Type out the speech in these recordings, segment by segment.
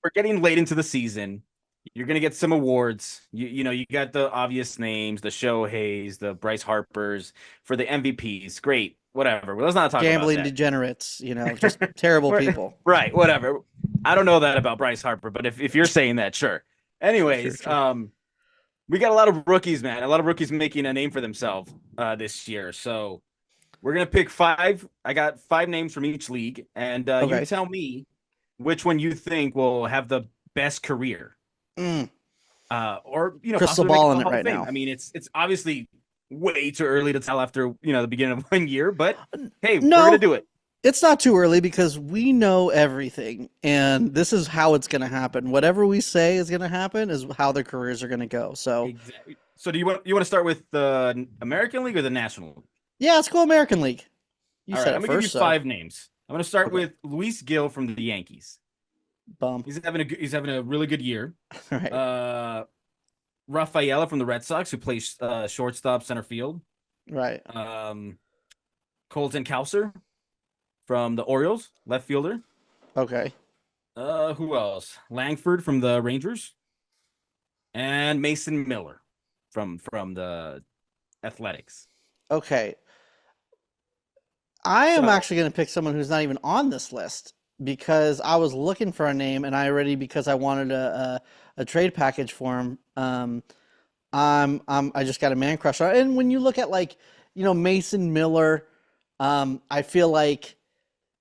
we're getting late into the season. You're gonna get some awards. You got the obvious names, the Shoheis, the Bryce Harpers for the MVPs. Great, whatever. Well, let's not talk about Gambling that. degenerates, just terrible people. Right, whatever. I don't know that about Bryce Harper, but if you're saying that, sure. Sure, sure, Anyways, sure. we got a lot of rookies, man. A lot of rookies making a name for themselves this year. So we're gonna pick five. I got five names from each league, and you Okay. tell me which one you think will have the best career, Mm, or crystal possibly make it ball to in the it Hall of right Fame. now. I mean, it's obviously way too early to tell after the beginning of 1 year, but hey, we're gonna No, do it. it's not too early because we know everything, and this is how it's going to happen. Whatever we say is going to happen is how their careers are going to go. So, Exactly. So do you want to start with the American League or the National League? yeah, let's go American League. You All right, said I'm it gonna give you first, so five names. I'm gonna start okay. with Luis Gil from the Yankees. Bum. He's having a really good year. All right. Uh, Rafaela from the Red Sox, who plays shortstop, center field. Right. Um, Colton Cowser from the Orioles, left fielder. Okay. Who else? Langford from the Rangers, and Mason Miller from the Athletics. Okay. I am So actually going to pick someone who's not even on this list because I was looking for a name and I already because I wanted a trade package for him. I just got a man crush on. And when you look at Mason Miller, I feel like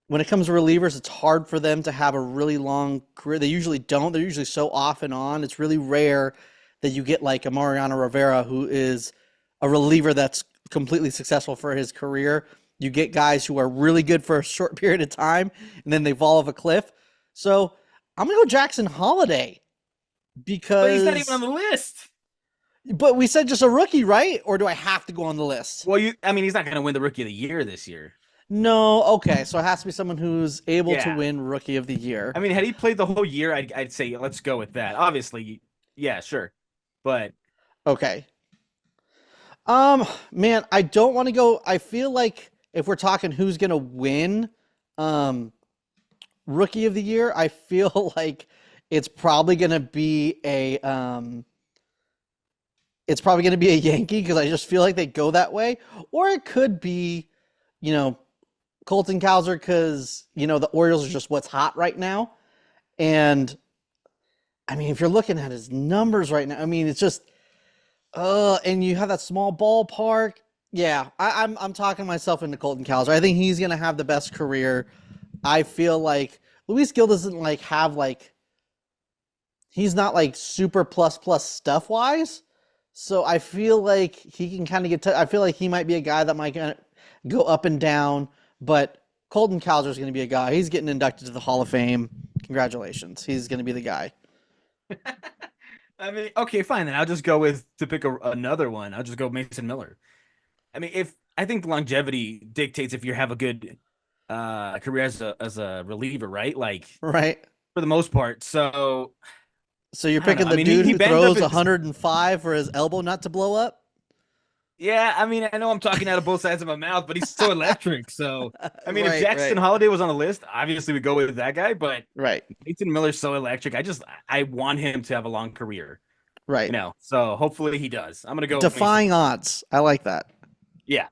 when it comes to relievers, it's hard for them to have a really long career. They usually don't. They're usually so off and on. It's really rare that you get like a Mariano Rivera who is a reliever that's completely successful for his career. You get guys who are really good for a short period of time and then they fall off a cliff. So I'm gonna go Jackson Holiday but he's not even on because the list. but we said just a rookie, right? Or do I have to go on the list? Well, I mean, he's not going to win the Rookie of the Year this year. No, okay. So it has to be someone who's able to Yeah, win Rookie of the Year. I mean, had he played the whole year, I'd say let's go with that. Obviously, yeah, sure, but Okay. Man, I don't want to go. I feel like if we're talking who's gonna win, um, Rookie of the Year, I feel like it's probably gonna be it's probably gonna be a Yankee because I just feel like they go that way, or it could be, you know, Colton Cowser because the Orioles are just what's hot right now, and I mean if you're looking at his numbers right now, I mean it's just and you have that small ballpark. Yeah, I'm talking myself into Colton Cowser. I think he's gonna have the best career. I feel like Luis Gil doesn't have he's not like super plus plus stuff wise. So I feel like he can kind of I feel like he might be a guy that might go up and down, but Colton Cowser is going to be a guy. He's getting inducted to the Hall of Fame. Congratulations. He's going to be the guy. I mean, okay, fine. Then I'll just go with to pick another one. I'll just go Mason Miller. I mean, if I think longevity dictates if you have a good career as a reliever, right? Like Right? for the most part. So So you're I don't know. picking I the mean, he dude he who banged up throws his. 105 for his elbow not to blow up? Yeah, I mean, I know I'm talking out of both sides of my mouth, but he's so electric. So I mean, if Right, Jackson right, Holiday was on the list, obviously we go with that guy. But right, Mason Miller's so electric. I want him to have a long career. right. So hopefully he does. I'm gonna go Mason. Defying odds. I like that. Yeah,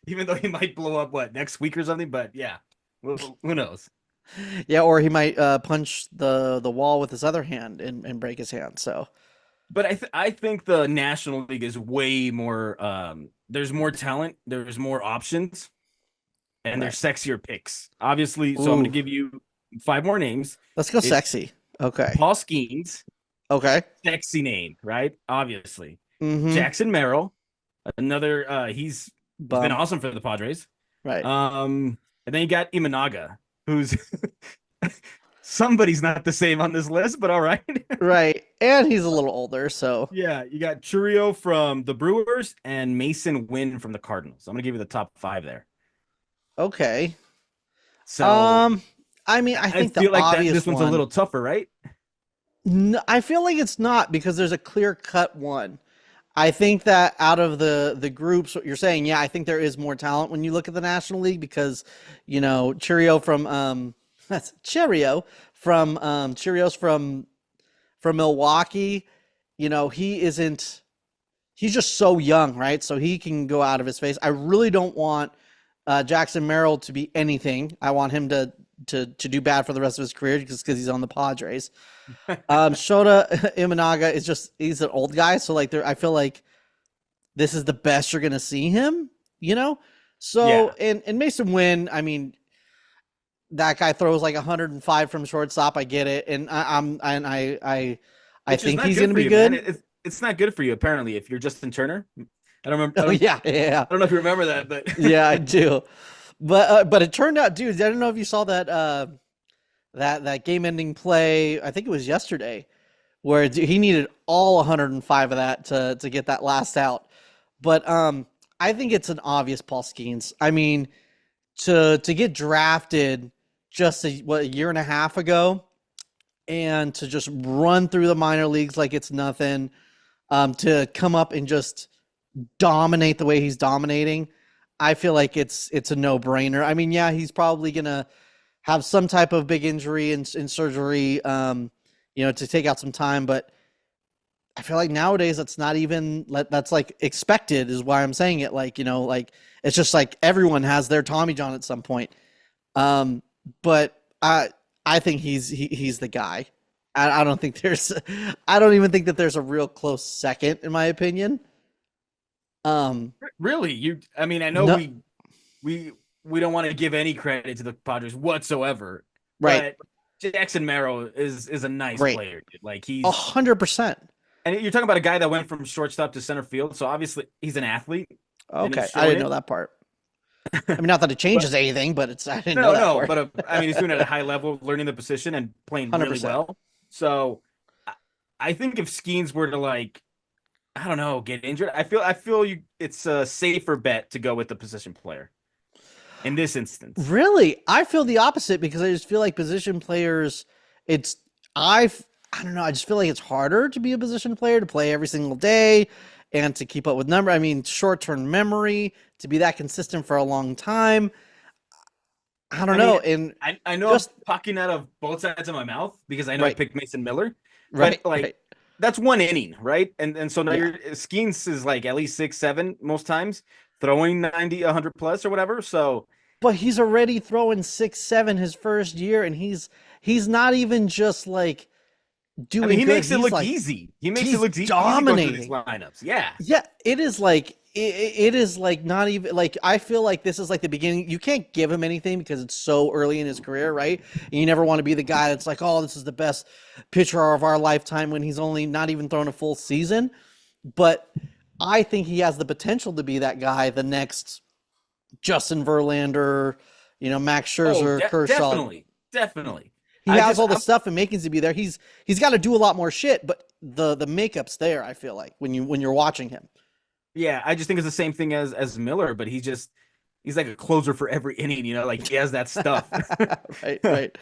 even though he might blow up next week or something, but yeah, who knows? Yeah, or he might punch the wall with his other hand and break his hand. So But I think the National League is way more. There's more talent. There's more options, and right. there's sexier picks. Obviously, so I'm gonna Ooh, give you five more names. let's go It's sexy. Okay. Paul Skeens, Okay. sexy name, right? Obviously, Mm-hmm. Jackson Merrill, another. He's been Bum. awesome for the Padres. Right. And then you got Imanaga, who's somebody's not the same on this list, but all right. Right. And he's a little older, so Yeah, you got Churio from the Brewers and Mason Wynn from the Cardinals. I'm gonna give you the top five there. okay. So Um, I mean, I I think the feel like that obvious this one's a one. little tougher, right? I feel like it's not because there's a clear cut one. I think that out of the groups, what you're saying, yeah, I think there is more talent when you look at the National League because, Cheerio from that's Cheerio from Cheerios from Milwaukee. You know, he isn't. He's just so young, right? So he can go out of his face. I really don't want Jackson Merrill to be anything. I want him to do bad for the rest of his career just because he's on the Padres. Shota Imanaga is just he's an old guy, so like I feel like this is the best you're gonna see him, you know. So and Mason Wynn, I mean, that guy throws like 105 from shortstop. I get it, and I think he's gonna be good. It's not good for you apparently if you're Justin Turner. I don't remember. Oh yeah. I don't know if you remember that, but yeah, I do. But it turned out, dude. I don't know if you saw that that game-ending play. I think it was yesterday, where he needed all 105 of that to get that last out. But I think it's an obvious Paul Skeens. I mean, to get drafted just a year and a half ago, and to just run through the minor leagues like it's nothing, to come up and just dominate the way he's dominating, I feel like it's a no-brainer. I mean, yeah, he's probably gonna have some type of big injury and surgery, to take out some time. But I feel like nowadays that's not even that's like expected is why I'm saying it. Like, like it's just like everyone has their Tommy John at some point. But I think he's the guy. I don't think I don't even think that there's a real close second in my opinion. Really, I mean, I know no, we don't want to give any credit to the Padres whatsoever, right? But Jackson Merrill is a nice player. Like he's 100%. And you're talking about a guy that went from shortstop to center field, so obviously he's an athlete. Okay, I didn't know that part. I mean, not that it changes anything, but I didn't know that part. But I mean, he's doing it at a high level, learning the position and playing 100%. Really well. So I think if Skeens were to like, I don't know, get injured, I feel it's a safer bet to go with the position player in this instance. Really? I feel the opposite because I just feel like position players, I don't know, I just feel like it's harder to be a position player, to play every single day and to keep up with number. I mean, short-term memory, to be that consistent for a long time. I don't know. And I know I'm talking out of both sides of my mouth because I know I picked Mason Miller. Right. But like that's one inning, right? And so now your Skeens is like at least 6-7 most times, throwing 90, 100 plus or whatever. So but he's already throwing 6-7 his first year, and he's not even just like doing. I mean, he makes it look easy. He makes it look dominating these lineups. Yeah. Yeah, it is like it is like not even like I feel like this is like the beginning. You can't give him anything because it's so early in his career, right? And you never want to be the guy that's like, oh, this is the best pitcher of our lifetime when he's only not even thrown a full season. But I think he has the potential to be that guy, the next Justin Verlander, Max Scherzer, Kershaw. Definitely. He has all the stuff and makings to be there. He's got to do a lot more shit, but the makeup's there. I feel like when you're watching him. Yeah, I just think it's the same thing as Miller, but he's like a closer for every inning. Like he has that stuff. right.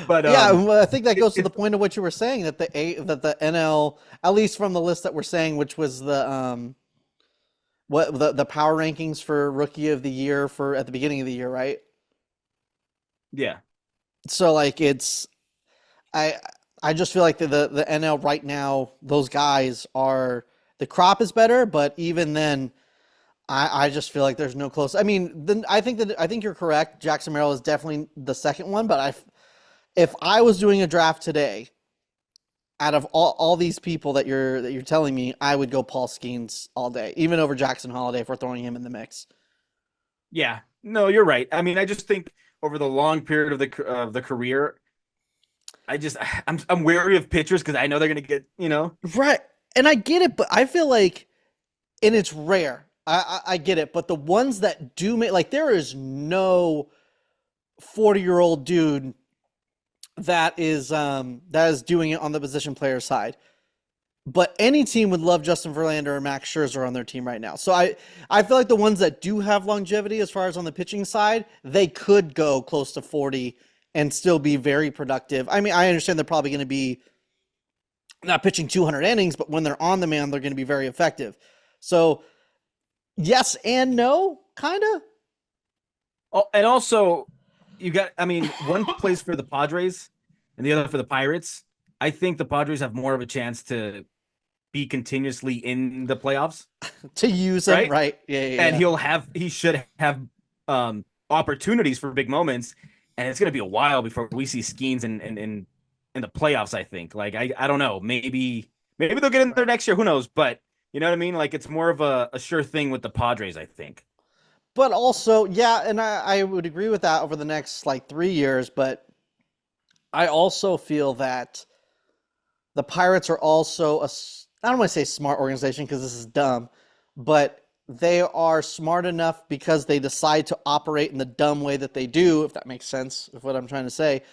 But I think that goes to the point of what you were saying that the NL, at least from the list that we're saying, which was the the power rankings for rookie of the year at the beginning of the year, right? Yeah. So like I just feel like the NL right now, those guys are, the crop is better, but even then, I just feel like there's no close. I mean, I think you're correct. Jackson Merrill is definitely the second one, but if I was doing a draft today, out of all these people that you're telling me, I would go Paul Skeens all day, even over Jackson Holliday if we're throwing him in the mix. Yeah, no, you're right. I mean, I just think over the long period of the career, I'm wary of pitchers because I know they're gonna get right, and I get it, but I feel like, and it's rare. I get it, but the ones that do make, like, there is no 40-year-old dude that is doing it on the position player side. But any team would love Justin Verlander or Max Scherzer on their team right now. So I feel like the ones that do have longevity as far as on the pitching side, they could go close to 40 and still be very productive. I mean, I understand they're probably going to be not pitching 200 innings, but when they're on the mound, they're going to be very effective. So yes and no, kind of. Oh, and also, one plays for the Padres, and the other for the Pirates, I think the Padres have more of a chance to be continuously in the playoffs, To use him, right? right? Yeah, yeah, And yeah. he should have opportunities for big moments, and it's gonna be a while before we see Skeens in the playoffs. I think, like, I don't know, maybe they'll get in there Right. next year. Who knows? But you know what I mean? Like, it's more of a sure thing with the Padres. I think. But also, yeah, and I would agree with that over the next like 3 years. But I also feel that the Pirates are also I don't want to say smart organization because this is dumb, but they are smart enough because they decide to operate in the dumb way that they do, if that makes sense of what I'm trying to say,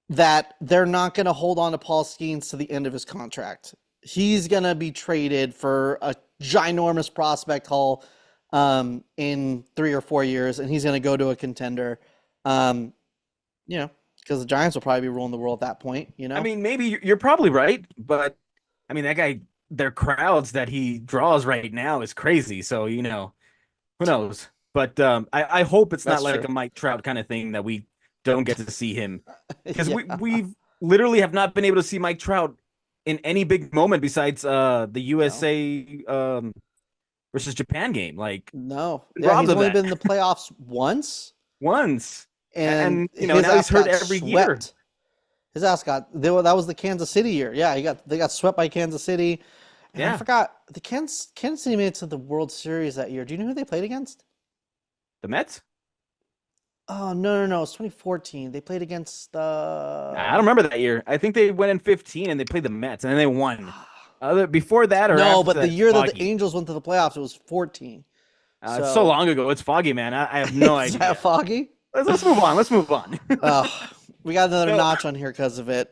that they're not going to hold on to Paul Skeens to the end of his contract. He's going to be traded for a ginormous prospect haul in 3 or 4 years, and he's going to go to a contender. Um, you know, because the Giants will probably be ruling the world at that point. You I know, mean, maybe you're probably right, but I mean, that guy, their crowds that he draws right now is crazy. So who knows? But I hope it's not that's like true. a Mike Trout kind of thing that we don't get to see him because Yeah, we've literally have not been able to see Mike Trout in any big moment besides the no, USA versus Japan game. Like, no, been yeah, robbed he's of only that been in the playoffs once, once, and his now he's ass hurt got every year. swept. His ass got that was the Kansas City year. Yeah, they got swept by Kansas City, and I Yeah, forgot the Kansas City made it to the World Series that year. Do you know who they played against? the Mets. Oh no, it's 2014. They played against I don't remember that year. I think they went in 15 and they played the Mets and then they won. Other before that or no, after but the that, it's year that the foggy. Angels went to the playoffs, it was 14. It's so So long ago. It's foggy, man. I have no is that idea. foggy? Let's move on. Let's move on. We got another So, notch on here because of it.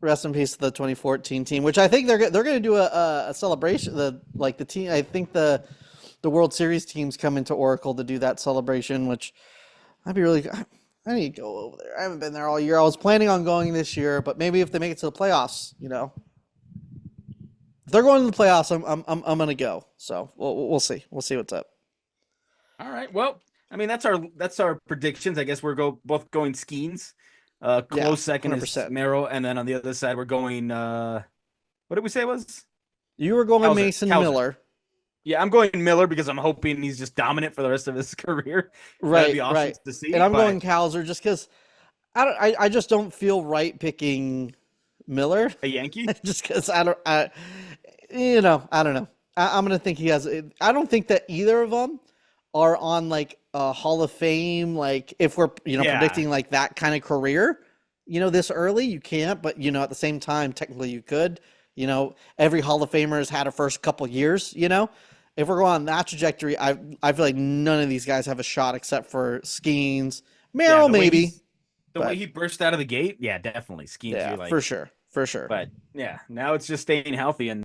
Rest in peace to the 2014 team, which I think they're going to do a celebration. The team, I think the World Series teams come into Oracle to do that celebration, which I'd be really. I need to go over there. I haven't been there all year. I was planning on going this year, but maybe if they make it to the playoffs, if they're going to the playoffs, I'm going to go. So we'll see. We'll see what's up. all right. Well, I mean that's our predictions. I guess we're both going Skeens. Yeah, Close second is 100%. Merrill, and then on the other side we're going. What did we say it was? You were going Cowser. Mason Cowser. Miller, Yeah, I'm going Miller because I'm hoping he's just dominant for the rest of his career. That'd be right? awesome Right. to And see. I'm But going Cowser just because I just don't feel right picking Miller. a Yankee. Just because I don't know. I'm gonna think he has. I don't think that either of them are on like a Hall of Fame. Like if we're Yeah. predicting like that kind of career, this early you can't. But at the same time, technically you could. Every Hall of Famer has had a first couple years. If we're going on that trajectory, I feel like none of these guys have a shot except for Skeens, Yeah, Merrill maybe, the way but he burst out of the gate, yeah, definitely. Skeens, yeah, you're like, for sure, for sure. but yeah, now it's just staying healthy and